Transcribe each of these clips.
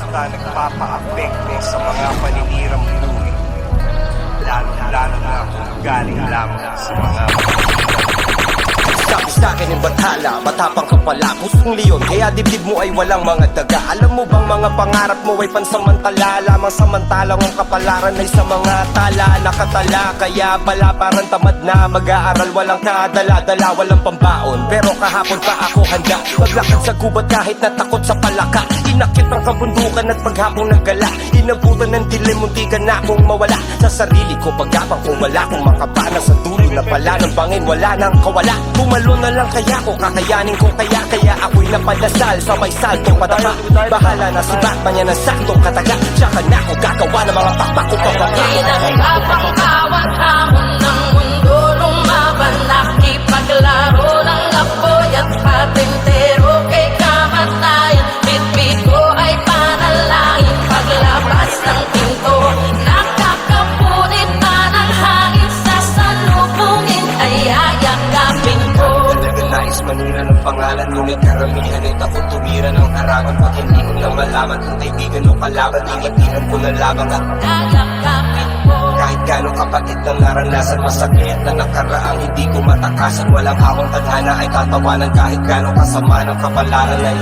basta nagpapa-apekto sa mga paninirang buhay. Lalo na kung galing lamang sa mga Sabi sa'kin yung bathala, matapang ka pala, pusong leon, kaya dibdib mo ay walang mga daga. Alam mo bang mga pangarap mo ay pansamantala, lamang samantalang ang kapalaran ay sa mga tala. Nakatala, kaya pala parang tamad na mag-aaral, walang kadala-dala, walang pambaon. Pero kahapon pa ako handa, maglakad sa gubat kahit natakot sa palaka. Inakit ang kabundukan at paghapong naggala, inabutan ng dilim, muntikan na akong mawala sa sarili ko. Pagkapang kung wala kong makapanang sa dulo na pala ng bangin, wala nang kawala. Bumalo na lang kaya ko, kakayanin ko kaya ako'y napadasal sa may saltong padama. Bahala na si Batman yan ang saktong kataga, tsaka na ako gagawa ng mga pakpak ko pababa. Pinagkapang bawat hamon ng mundo, lumaban, nakipaglaro ng apoy at patintero kay kamatayan. Bitbit ko ay panalangin, paglabas ng pinto, nakakapunit na ng hangin, sa salubungin ay ayakapin ko. Talaga nais manira ng pangalan, ngunit karamihan ay takot tumira ng harangan. Pag hindi ko na malaman kung kaibigan o kalaban, ingitihan ko na lamang at Ayakapin ko. kahit gano'ng kapatid ng naranasan, masakit na nakaraang hindi ko matakasan. Walang akong tadhana ay tatawanan, kahit gano'ng kasama ng kapalaran ay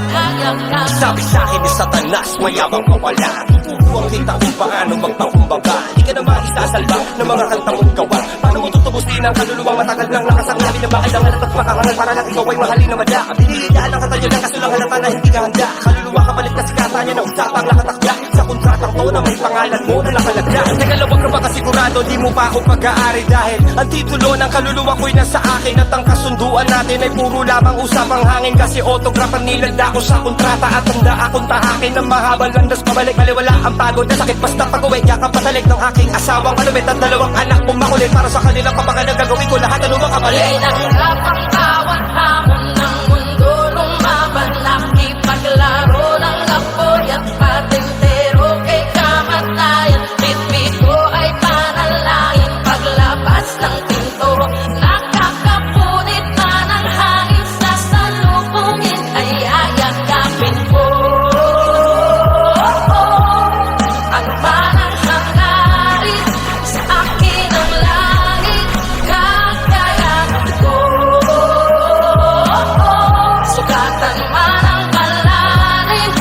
sabi sa'kin ni Satanas, mayabang mawala. Tutuwang kita kung paano magpakumbaba. Di ka na maisasalba ng mga kanta mong gawa. Paano mo tutubusin ang kaluluwang matagal ng lakas ang labi na bakailangan at makakangal para lang ikaw ay mahalin na madya. Binilitaan ang katayo ng kasulang halata na hindi ka handa. Kaluluwa kapalit na sikata niya na usapang nakatakda sa kontratang to na may pangalan mo na nakalagda. Teka lang, wag ka ba kasigurado, di mo pa ako pag-aari dahil ang titulo ng kaluluwa ko'y nasa akin at ang kasunduan natin ay puro lamang usapang hangin. Kasi autograph ang nilagda ko sa kontrata at handa akong tahakin ng mahabang landas pabalik. Baliwala ang pagod na sakit basta pag-uwi, yakap patalik ng aking asawang kalumit at dalawang anak kong makulit. Para sa kanilang kapakanan gagawin ko lahat ano makabalik. Pinagkapang bawat hamon ng mundo, lumaban, nakipaglaro ng apoy at patintero kay kamatayan. Bitbit ko ay panalangin, paglabas ng pinto, nakakapunit na ng hangin, sa salubungin ay ayakapin ko. Ano man ang hangarin sa akin ang langit, kakayanan ko. Sugatan man ang kalalim,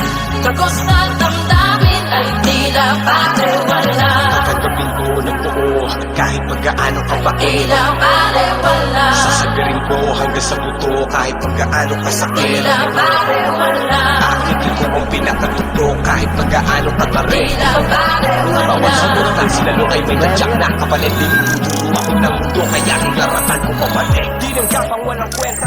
tagos na damdamin ay tila baliwala. Tatanggapin ko ng buo kahit pagkaano kabait. Tila baliwala. Sasabirin ko hanggang sa buto kahit pagkaano kasakit. Tila baliwala. Akitin ko ang pinakatuto kahit pagkaano katarik. Tila baliwala. Bawat sunutan sila lo ay may nadyak na kapalit. Dinuturo ako ng mundo kaya nilaratan ko pabalik. Di lang kapang walang kwenta